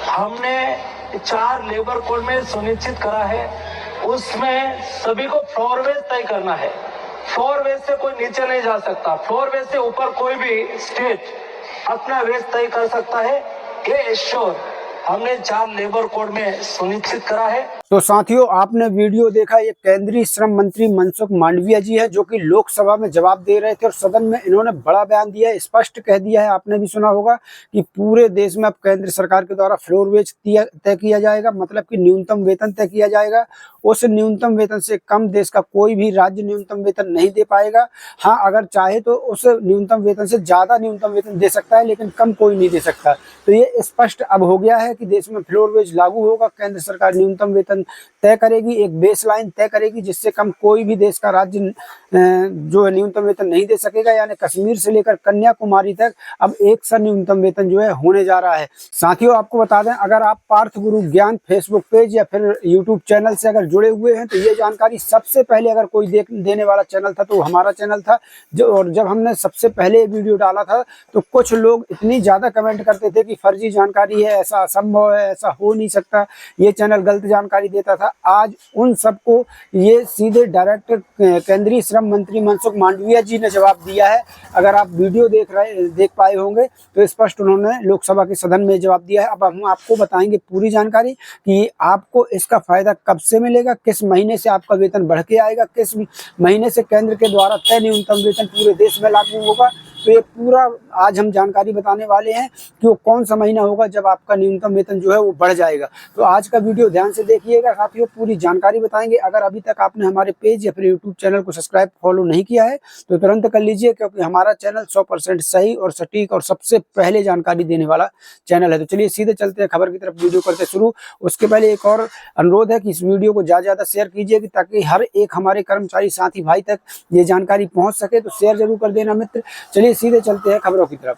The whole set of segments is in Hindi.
हमने 4 लेबर कोड में सुनिश्चित करा है, उसमें सभी को फ्लोर वेज तय करना है। फ्लोर वेज से कोई नीचे नहीं जा सकता, फ्लोर वेज से ऊपर कोई भी स्टेट अपना वेज तय कर सकता है। ये एश्योर हमने 4 लेबर कोड में सुनिश्चित करा है। तो साथियों, आपने वीडियो देखा, ये केंद्रीय श्रम मंत्री मनसुख मांडविया जी है जो कि लोकसभा में जवाब दे रहे थे और सदन में इन्होंने बड़ा बयान दिया है, स्पष्ट कह दिया है। आपने भी सुना होगा कि पूरे देश में अब केंद्र सरकार के द्वारा फ्लोर वेज तय किया जाएगा, मतलब कि न्यूनतम वेतन तय किया जाएगा। उस न्यूनतम वेतन से कम देश का कोई भी राज्य न्यूनतम वेतन नहीं दे पाएगा। हाँ, अगर चाहे तो उस न्यूनतम वेतन से ज्यादा न्यूनतम वेतन दे सकता है, लेकिन कम कोई नहीं दे सकता। तो ये स्पष्ट अब हो गया है कि देश में फ्लोर वेज लागू होगा। केंद्र सरकार न्यूनतम वेतन तय करेगी, एक बेसलाइन तय करेगी, जिससे कम कोई भी देश का राज्य जो है न्यूनतम वेतन नहीं दे सकेगा। यानी कश्मीर से लेकर कन्याकुमारी तक अब एक सा न्यूनतम वेतन जो है होने जा रहा है। साथियों, आपको बता दें, अगर आप पार्थ गुरु ज्ञान फेसबुक पेज या फिर यूट्यूब चैनल से अगर जुड़े हुए हैं तो ये जानकारी सबसे पहले अगर कोई देने वाला चैनल था तो हमारा चैनल था। और जब हमने सबसे पहले वीडियो डाला था तो कुछ लोग इतनी ज्यादा कमेंट करते थे कि फर्जी जानकारी है, ऐसा असंभव है, ऐसा हो नहीं सकता, ये चैनल गलत जानकारी देता था। आज उन सबको ये सीधे डायरेक्ट केंद्रीय श्रम मंत्री मनसुख मांडविया जी ने जवाब दिया है। अगर आप वीडियो देख पाए होंगे तो स्पष्ट उन्होंने लोकसभा के सदन में जवाब दिया है। अब हम आपको बताएंगे पूरी जानकारी कि आपको इसका फायदा कब से मिलेगा, किस महीने से आपका वेतन बढ़ के आएगा, किस महीने से केंद्र के द्वारा तय न्यूनतम वेतन पूरे देश में लागू होगा। तो ये पूरा आज हम जानकारी बताने वाले हैं कि वो कौन सा महीना होगा जब आपका न्यूनतम वेतन जो है वो बढ़ जाएगा। तो आज का वीडियो ध्यान से देखिएगा साथियों, पूरी जानकारी बताएंगे। अगर अभी तक आपने हमारे पेज या फिर यूट्यूब चैनल को सब्सक्राइब फॉलो नहीं किया है तो तुरंत कर लीजिए, क्योंकि हमारा चैनल 100% सही और सटीक और सबसे पहले जानकारी देने वाला चैनल है। तो चलिए सीधे चलते हैं खबर की तरफ, वीडियो करते शुरू। उसके पहले एक और अनुरोध है कि इस वीडियो को ज्यादा शेयर कीजिए ताकि हर एक हमारे कर्मचारी साथी भाई तक ये जानकारी पहुंच सके। तो शेयर जरूर कर देना मित्र। चलिए सीधे चलते हैं खबरों की तरफ।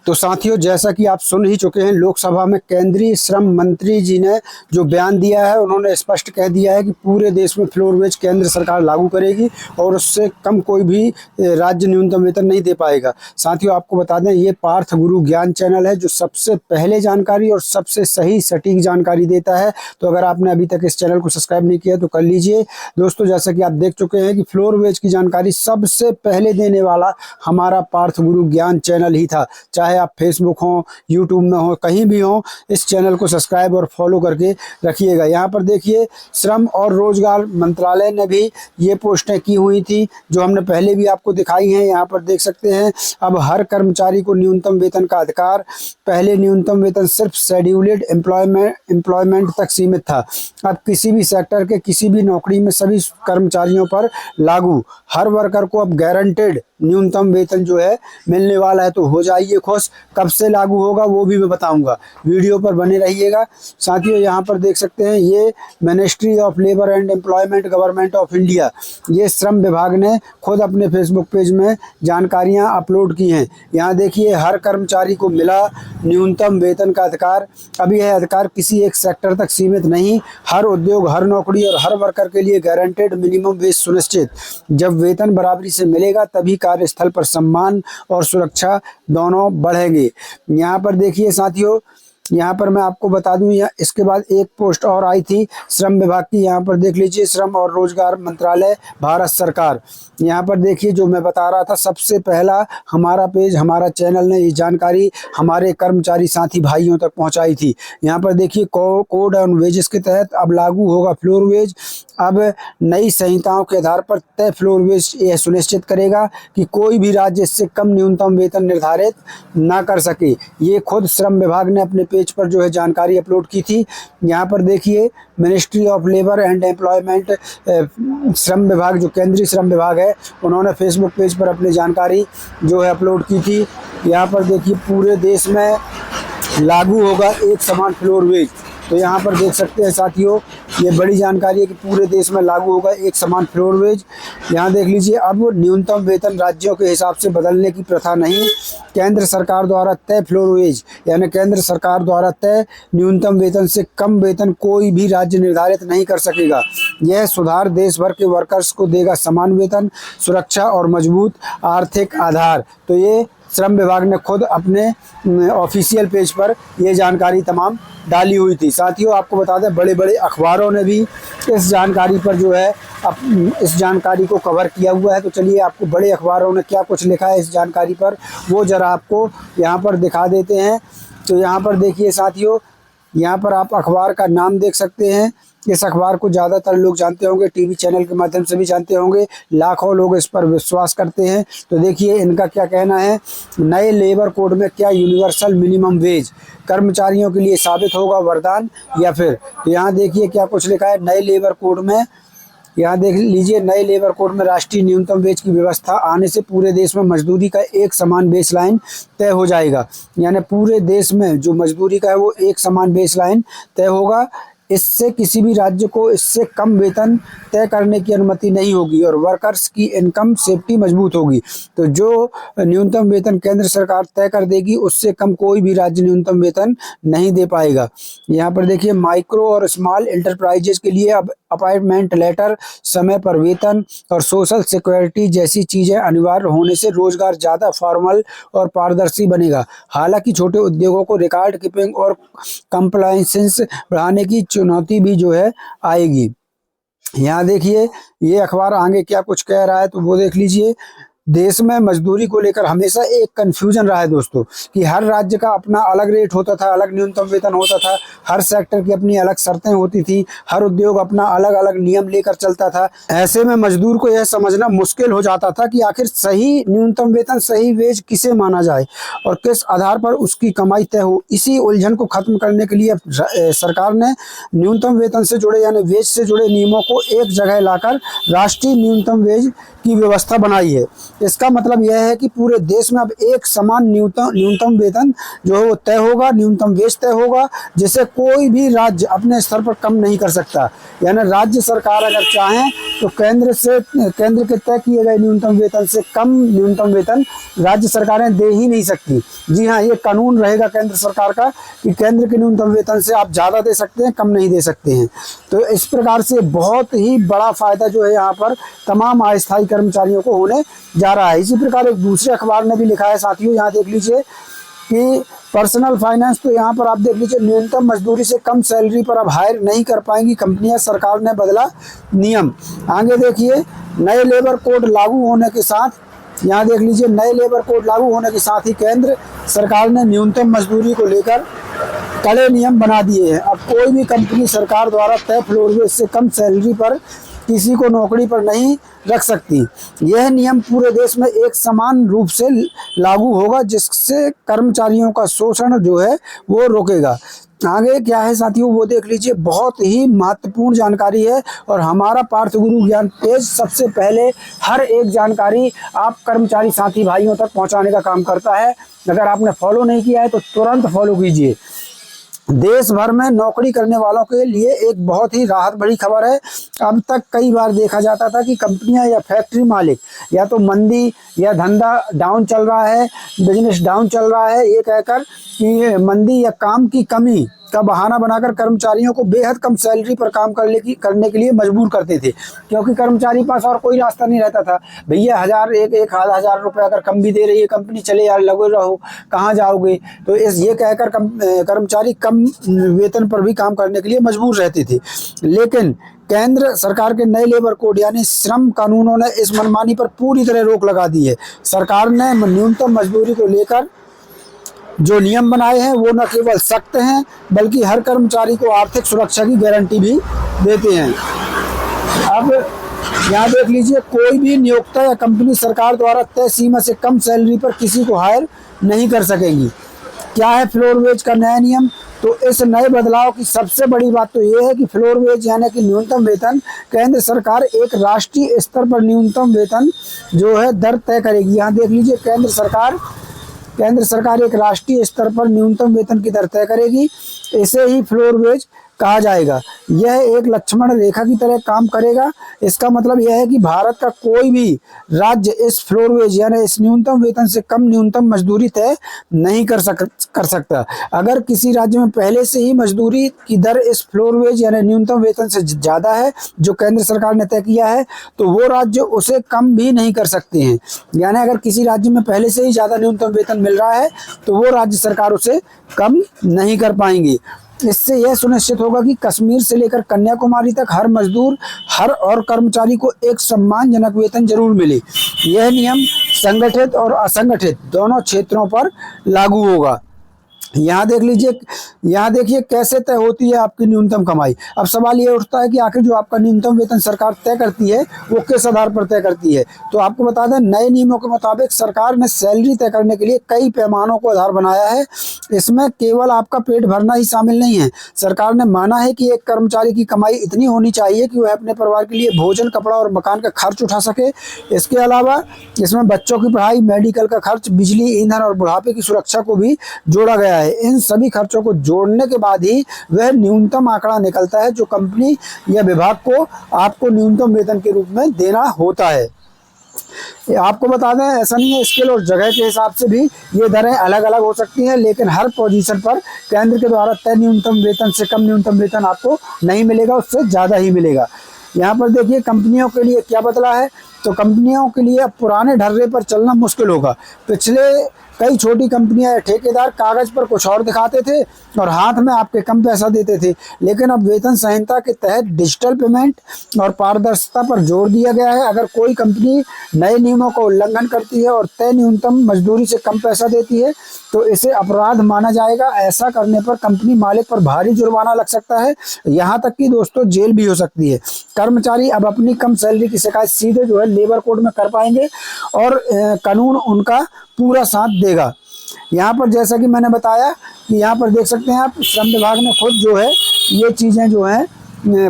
तो साथियों, जैसा कि आप सुन ही चुके हैं, लोकसभा में केंद्रीय श्रम मंत्री जी ने जो बयान दिया है, उन्होंने स्पष्ट कह दिया है कि पूरे देश में फ्लोर वेज केंद्र सरकार लागू करेगी और उससे कम कोई भी राज्य न्यूनतम वेतन नहीं दे पाएगा। साथियों, आपको बता दें, ये पार्थ गुरु ज्ञान चैनल है जो सबसे पहले जानकारी और सबसे सही सटीक जानकारी देता है। तो अगर आपने अभी तक इस चैनल को सब्सक्राइब नहीं किया तो कर लीजिए। दोस्तों, जैसा कि आप देख चुके हैं कि फ्लोर वेज की जानकारी सबसे पहले देने वाला हमारा पार्थ गुरु ज्ञान चैनल ही था। चाहे आप फेसबुक हो, यूट्यूब में हो, कहीं भी हो, इस चैनल को सब्सक्राइब और फॉलो करके रखिएगा। यहाँ पर देखिए, श्रम और रोजगार मंत्रालय ने भी ये पोस्टें की हुई थी जो हमने पहले भी आपको दिखाई हैं। यहाँ पर देख सकते हैं, अब हर कर्मचारी को न्यूनतम वेतन का अधिकार। पहले न्यूनतम वेतन सिर्फ शेड्यूल्ड एम्प्लॉयमेंट तक सीमित था, अब किसी भी सेक्टर के किसी भी नौकरी में सभी कर्मचारियों पर लागू। हर वर्कर को अब गारंटेड न्यूनतम वेतन जो है मिलने वाला है। तो हो जाइए खुश। कब से लागू होगा वो भी मैं बताऊंगा, वीडियो पर बने रहिएगा। साथियों, यहाँ पर देख सकते हैं, ये ministry of labour and employment government of India, ये श्रम विभाग ने खुद अपने फेसबुक पेज में जानकारियाँ अपलोड की हैं। यहाँ देखिए, हर कर्मचारी को मिला न्यूनतम वेतन का अधिकार। अभी यह अधिकार किसी एक सेक्टर तक सीमित नहीं, हर उद्योग, हर नौकरी और हर वर्कर के लिए गारंटेड मिनिमम वेज सुनिश्चित। जब वेतन बराबरी से मिलेगा तभी कार्यस्थल पर सम्मान और सुरक्षा दोनों बढ़ेंगे। यहाँ पर देखिए साथियों, यहाँ पर मैं आपको बता दूं, इसके बाद एक पोस्ट और आई थी श्रम विभाग की। यहाँ पर देख लीजिए, श्रम और रोजगार मंत्रालय, भारत सरकार। यहाँ पर देखिए, जो मैं बता रहा था, सबसे पहला हमारा पेज, हमारा चैनल ने ये जानकारी हमारे कर्मचारी साथी भाइयों तक पहुँचाई थी। यहाँ पर देखिए, कोड ऑन वेजेस के तहत अब लागू होगा फ्लोर वेज। अब नई संहिताओं के आधार पर तय फ्लोर वेज यह सुनिश्चित करेगा कि कोई भी राज्य इससे कम न्यूनतम वेतन निर्धारित ना कर सके। ये खुद श्रम विभाग ने अपने पेज पर जो है जानकारी अपलोड की थी। यहाँ पर देखिए, ministry of labour and employment, श्रम विभाग जो केंद्रीय श्रम विभाग है, उन्होंने फेसबुक पेज पर अपनी जानकारी जो है अपलोड की थी। यहाँ पर देखिए, पूरे देश में लागू होगा एक समान फ्लोर वेज। तो यहाँ पर देख सकते हैं साथियों, ये बड़ी जानकारी है कि पूरे देश में लागू होगा एक समान फ्लोर वेज। यहाँ देख लीजिए, अब न्यूनतम वेतन राज्यों के हिसाब से बदलने की प्रथा नहीं, केंद्र सरकार द्वारा तय फ्लोर वेज, यानी केंद्र सरकार द्वारा तय न्यूनतम वेतन से कम वेतन कोई भी राज्य निर्धारित नहीं कर सकेगा। यह सुधार देश भर के वर्कर्स को देगा समान वेतन, सुरक्षा और मजबूत आर्थिक आधार। तो ये श्रम विभाग ने खुद अपने ऑफिशियल पेज पर ये जानकारी तमाम डाली हुई थी। साथियों, आपको बता दें बड़े बड़े अखबारों ने भी इस जानकारी पर जो है इस जानकारी को कवर किया हुआ है। तो चलिए आपको बड़े अखबारों ने क्या कुछ लिखा है इस जानकारी पर वो ज़रा आपको यहाँ पर दिखा देते हैं। तो यहाँ पर देखिए साथियों, यहाँ पर आप अखबार का नाम देख सकते हैं। इस अखबार को ज़्यादातर लोग जानते होंगे, टीवी चैनल के माध्यम से भी जानते होंगे, लाखों लोग इस पर विश्वास करते हैं। तो देखिए इनका क्या कहना है, नए लेबर कोड में क्या यूनिवर्सल मिनिमम वेज कर्मचारियों के लिए साबित होगा वरदान या फिर। तो यहाँ देखिए क्या कुछ लिखा है नए लेबर कोड में। यहाँ देख लीजिए, नए लेबर कोड में राष्ट्रीय न्यूनतम वेज की व्यवस्था आने से पूरे देश में मजदूरी का एक समान बेसलाइन तय हो जाएगा। यानी पूरे देश में जो मजदूरी का है वो एक समान बेसलाइन तय होगा। इससे किसी भी राज्य को इससे कम वेतन तय करने की अनुमति नहीं होगी और वर्कर्स की इनकम सेफ्टी मजबूत होगी। तो जो न्यूनतम वेतन केंद्र सरकार तय कर देगी उससे कम कोई भी राज्य न्यूनतम वेतन नहीं दे पाएगा। यहाँ पर देखिए, माइक्रो और स्मॉल एंटरप्राइजेज के लिए अब अपॉइंटमेंट लेटर, समय पर वेतन और सोशल सिक्योरिटी जैसी चीज़ें अनिवार्य होने से रोजगार ज़्यादा फॉर्मल और पारदर्शी बनेगा। हालांकि छोटे उद्योगों को रिकॉर्ड कीपिंग और कंप्लायंस बढ़ाने की चुनौती भी जो है आएगी। यहाँ देखिए ये अखबार आगे क्या कुछ कह रहा है तो वो देख लीजिए। देश में मजदूरी को लेकर हमेशा एक कन्फ्यूजन रहा है दोस्तों कि हर राज्य का अपना अलग रेट होता था, अलग न्यूनतम वेतन होता था, हर सेक्टर की अपनी अलग शर्तें होती थी, हर उद्योग अपना अलग अलग नियम लेकर चलता था। ऐसे में मजदूर को यह समझना मुश्किल हो जाता था कि आखिर सही न्यूनतम वेतन, सही वेज किसे माना जाए और किस आधार पर उसकी कमाई तय हो। इसी उलझन को खत्म करने के लिए सरकार ने न्यूनतम वेतन से जुड़े यानी वेज से जुड़े नियमों को एक जगह लाकर राष्ट्रीय न्यूनतम वेज की व्यवस्था बनाई है। इसका मतलब यह है कि पूरे देश में अब एक समान न्यूनतम वेतन जो है वो तय होगा, न्यूनतम वेज तय होगा, जिसे कोई भी राज्य अपने स्तर पर कम नहीं कर सकता। यानी राज्य सरकार अगर चाहें तो केंद्र के तय किए गए न्यूनतम वेतन से कम न्यूनतम वेतन राज्य सरकारें दे ही नहीं सकती। जी हाँ, ये कानून रहेगा केंद्र सरकार का कि केंद्र के न्यूनतम वेतन से आप ज़्यादा दे सकते हैं, कम नहीं दे सकते हैं। तो इस प्रकार से बहुत ही बड़ा फायदा जो है यहाँ पर तमाम अस्थायी कर्मचारियों को होने जा रहा है। इसी प्रकार एक दूसरे अखबार ने भी लिखा है साथियों, यहाँ देख लीजिए कि पर्सनल फाइनेंस। तो यहाँ पर आप देख लीजिए, न्यूनतम मजदूरी से कम सैलरी पर अब हायर नहीं कर पाएंगी कंपनियां, सरकार ने बदला नियम। आगे देखिए, नए लेबर कोड लागू होने के साथ, यहाँ देख लीजिए, नए लेबर कोड लागू होने के साथ ही केंद्र सरकार ने न्यूनतम मजदूरी को लेकर कड़े नियम बना दिए हैं। अब कोई भी कंपनी सरकार द्वारा तय फ्लोर वेज से कम सैलरी पर किसी को नौकरी पर नहीं रख सकती। यह नियम पूरे देश में एक समान रूप से लागू होगा, जिससे कर्मचारियों का शोषण जो है वो रोकेगा। आगे क्या है साथियों वो देख लीजिए, बहुत ही महत्वपूर्ण जानकारी है और हमारा पार्थ गुरु ज्ञान पेज सबसे पहले हर एक जानकारी आप कर्मचारी साथी भाइयों तक पहुंचाने का काम करता है। अगर आपने फॉलो नहीं किया है तो तुरंत फॉलो कीजिए। देश भर में नौकरी करने वालों के लिए एक बहुत ही राहत भरी खबर है। अब तक कई बार देखा जाता था कि कंपनियां या फैक्ट्री मालिक या तो मंदी या धंधा डाउन चल रहा है, बिजनेस डाउन चल रहा है, ये कहकर कि मंदी या काम की कमी का बहाना बनाकर कर्मचारियों को बेहद कम सैलरी पर काम करने के लिए मजबूर करते थे, क्योंकि कर्मचारी पास और कोई रास्ता नहीं रहता था। भैया एक आधा हजार रुपये अगर कम भी दे रही है कंपनी, चले यार लगे रहो, कहाँ जाओगे। तो ये कहकर कर्मचारी कम वेतन पर भी काम करने के लिए मजबूर रहते थे। लेकिन केंद्र सरकार के नए लेबर कोड यानी श्रम कानूनों ने इस मनमानी पर पूरी तरह रोक लगा दी है। सरकार ने न्यूनतम मजदूरी को लेकर जो नियम बनाए हैं वो न केवल सख्त हैं बल्कि हर कर्मचारी को आर्थिक सुरक्षा की गारंटी भी देते हैं। अब यहाँ देख लीजिए, कोई भी नियोक्ता या कंपनी सरकार द्वारा तय सीमा से कम सैलरी पर किसी को हायर नहीं कर सकेगी। क्या है फ्लोर वेज का नया नियम? तो इस नए बदलाव की सबसे बड़ी बात तो ये है कि फ्लोर वेज यानी कि न्यूनतम वेतन, केंद्र सरकार एक राष्ट्रीय स्तर पर न्यूनतम वेतन जो है दर तय करेगी। यहाँ देख लीजिए, केंद्र सरकार एक राष्ट्रीय स्तर पर न्यूनतम वेतन की दर तय करेगी। इसे ही फ्लोर वेज कहा जाएगा। यह एक लक्ष्मण रेखा की तरह काम करेगा। इसका मतलब यह है कि भारत का कोई भी राज्य इस फ्लोर वेज यानी इस न्यूनतम वेतन से कम न्यूनतम मजदूरी तय नहीं कर सकता। अगर किसी राज्य में पहले से ही मजदूरी की दर इस फ्लोर वेज यानी न्यूनतम वेतन से ज़्यादा है जो केंद्र सरकार ने तय किया है, तो वो राज्य उसे कम भी नहीं कर सकते हैं। यानी अगर किसी राज्य में पहले से ही ज़्यादा न्यूनतम वेतन मिल रहा है तो वो राज्य सरकार उसे कम नहीं कर पाएंगी। इससे यह सुनिश्चित होगा कि कश्मीर से लेकर कन्याकुमारी तक हर मजदूर और कर्मचारी को एक सम्मानजनक वेतन जरूर मिले। यह नियम संगठित और असंगठित दोनों क्षेत्रों पर लागू होगा। यहाँ देख लीजिए, यहाँ देखिए कैसे तय होती है आपकी न्यूनतम कमाई। अब सवाल ये उठता है कि आखिर जो आपका न्यूनतम वेतन सरकार तय करती है वो किस आधार पर तय करती है। तो आपको बता दें, नए नियमों के मुताबिक सरकार ने सैलरी तय करने के लिए कई पैमानों को आधार बनाया है। इसमें केवल आपका पेट भरना ही शामिल नहीं है। सरकार ने माना है कि एक कर्मचारी की कमाई इतनी होनी चाहिए कि वह अपने परिवार के लिए भोजन, कपड़ा और मकान का खर्च उठा सके। इसके अलावा इसमें बच्चों की पढ़ाई, मेडिकल का खर्च, बिजली, ईंधन और बुढ़ापे की सुरक्षा को भी जोड़ा गया है। इन सभी खर्चों को जोड़ने के बाद ही वह न्यूनतम आंकड़ा निकलता है जो कंपनी या विभाग को आपको न्यूनतम वेतन के रूप में देना होता है। आपको बता दें, ऐसा नहीं है, स्केल और जगह के हिसाब से भी ये दरें अलग अलग हो सकती हैं, लेकिन हर पोजीशन पर केंद्र के द्वारा तय न्यूनतम वेतन से कम न्यूनतम वेतन आपको नहीं मिलेगा, उससे ज़्यादा ही मिलेगा। यहाँ पर देखिए कंपनियों के लिए क्या बदला है। तो कंपनियों के लिए अब पुराने ढर्रे पर चलना मुश्किल होगा। पिछले कई छोटी कंपनियां या ठेकेदार कागज पर कुछ और दिखाते थे और हाथ में आपके कम पैसा देते थे, लेकिन अब वेतन संहिता के तहत डिजिटल पेमेंट और पारदर्शिता पर जोर दिया गया है। अगर कोई कंपनी नए नियमों का उल्लंघन करती है और तय न्यूनतम मजदूरी से कम पैसा देती है तो इसे अपराध माना जाएगा। ऐसा करने पर कंपनी मालिक पर भारी जुर्माना लग सकता है, यहाँ तक कि दोस्तों जेल भी हो सकती है। कर्मचारी अब अपनी कम सैलरी की शिकायत सीधे जो है लेबर कोड में कर पाएंगे और कानून उनका पूरा साथ देगा। यहाँ पर जैसा कि मैंने बताया कि यहाँ पर देख सकते हैं आप, श्रम विभाग ने खुद जो है ये चीज़ें जो हैं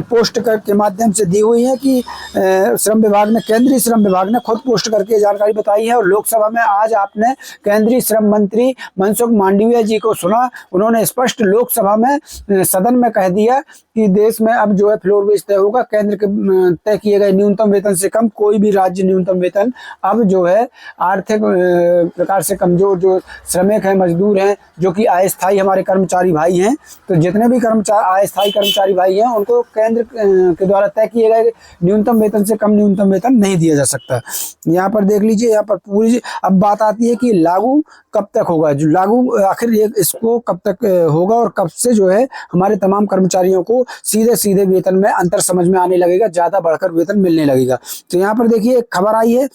पोस्ट के माध्यम से दी हुई है कि श्रम विभाग ने, केंद्रीय श्रम विभाग ने खुद पोस्ट करके जानकारी बताई है। और लोकसभा में आज आपने केंद्रीय श्रम मंत्री मनसुख मांडविया जी को सुना। उन्होंने स्पष्ट लोकसभा में सदन में कह दिया कि देश में अब जो है फ्लोर वेज तय होगा। केंद्र के तय किए गए न्यूनतम वेतन से कम कोई भी राज्य न्यूनतम वेतन अब जो है आर्थिक प्रकार से कमजोर जो श्रमिक हैं, मजदूर हैं, जो कि अस्थायी हमारे कर्मचारी भाई हैं, तो जितने भी अस्थायी कर्मचारी भाई हैं उनको केंद्र के द्वारा तय किए गए न्यूनतम वेतन से कम न्यूनतम वेतन नहीं दिया जा सकता। यहाँ पर देख लीजिए, यहाँ पर पूरी अब बात आती है कि लागू कब तक होगा। जो लागू आखिर इसको कब तक होगा और कब से जो है हमारे तमाम कर्मचारियों को सीधे सीधे वेतन में अंतर समझ में आने लगेगा, ज़्यादा बढ़कर वेतन मिलने लगेगा। तो यहाँ पर देखिए एक खबर आई है,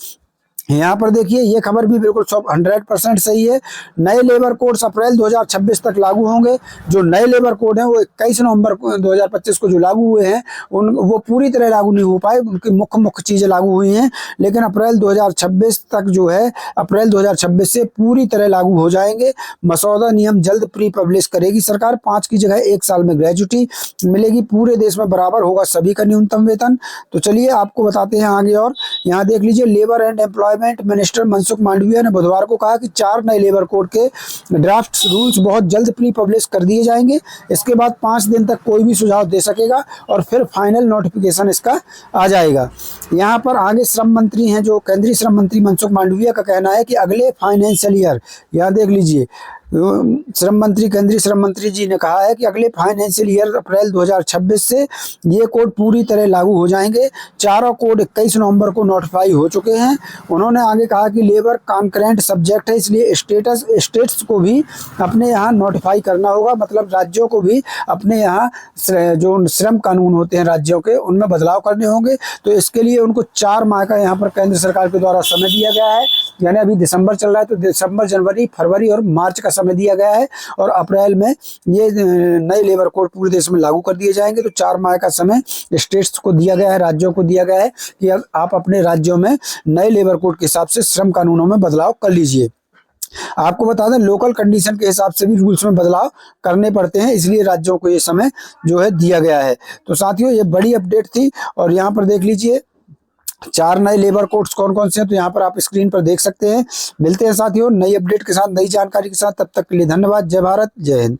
यहाँ पर देखिए ये खबर भी बिल्कुल 100% सही है। नए लेबर कोड्स अप्रैल 2026 तक लागू होंगे। जो नए लेबर कोड हैं वो 21 नवंबर 2025 को जो लागू हुए हैं वो पूरी तरह लागू नहीं हो पाए, उनकी मुख्य चीज़ें लागू हुई हैं, लेकिन अप्रैल 2026 तक जो है, अप्रैल 2026 से पूरी तरह लागू हो जाएंगे। मसौदा नियम जल्द प्री पब्लिश करेगी सरकार। 5 की जगह 1 साल में ग्रेजुटी मिलेगी। पूरे देश में बराबर होगा सभी का न्यूनतम वेतन। तो चलिए आपको बताते हैं आगे। और यहाँ देख लीजिए, labour and employment minister Mansukh Mandaviya ने बुधवार को कहा कि 4 नए लेबर कोड के ड्राफ्ट रूल्स बहुत जल्द प्री पब्लिश कर दिए जाएंगे। इसके बाद 5 दिन तक कोई भी सुझाव दे सकेगा और फिर फाइनल नोटिफिकेशन इसका आ जाएगा। यहाँ पर आगे श्रम मंत्री हैं, जो केंद्रीय श्रम मंत्री मनसुख मांडविया का कहना है कि अगले फाइनेंशियल ईयर, यहाँ देख लीजिए, केंद्रीय श्रम मंत्री जी ने कहा है कि अगले फाइनेंशियल ईयर अप्रैल 2026 से ये कोड पूरी तरह लागू हो जाएंगे। चारों कोड 21 नवंबर को नोटिफाई हो चुके हैं। उन्होंने आगे कहा कि लेबर कॉन्करेंट सब्जेक्ट है, इसलिए स्टेट्स को भी अपने यहाँ नोटिफाई करना होगा। मतलब राज्यों को भी अपने यहाँ जो श्रम कानून होते हैं राज्यों के, उनमें बदलाव करने होंगे। तो इसके लिए उनको 4 माह का यहाँ पर केंद्र सरकार के द्वारा समय दिया गया है। यानी अभी दिसंबर चल रहा है तो दिसंबर, जनवरी, फरवरी और मार्च का समय दिया गया है और अप्रैल में ये नए लेबर कोड पूरे देश में लागू कर दिए जाएंगे। तो 4 माह का समय स्टेट्स को दिया गया है, राज्यों को दिया गया है कि आप अपने राज्यों में नए लेबर कोड के हिसाब से श्रम कानूनों में बदलाव कर लीजिए। आपको बता दें, लोकल कंडीशन के हिसाब से भी रूल्स में बदलाव करने पड़ते हैं, इसलिए राज्यों को ये समय जो है दिया गया है। तो साथियों, ये बड़ी अपडेट थी। और यहाँ पर देख लीजिए 4 नए लेबर कोड्स कौन कौन से हैं, तो यहाँ पर आप स्क्रीन पर देख सकते हैं। मिलते हैं साथियों नई अपडेट के साथ, नई जानकारी के साथ। तब तक के लिए धन्यवाद। जय भारत, जय हिंद।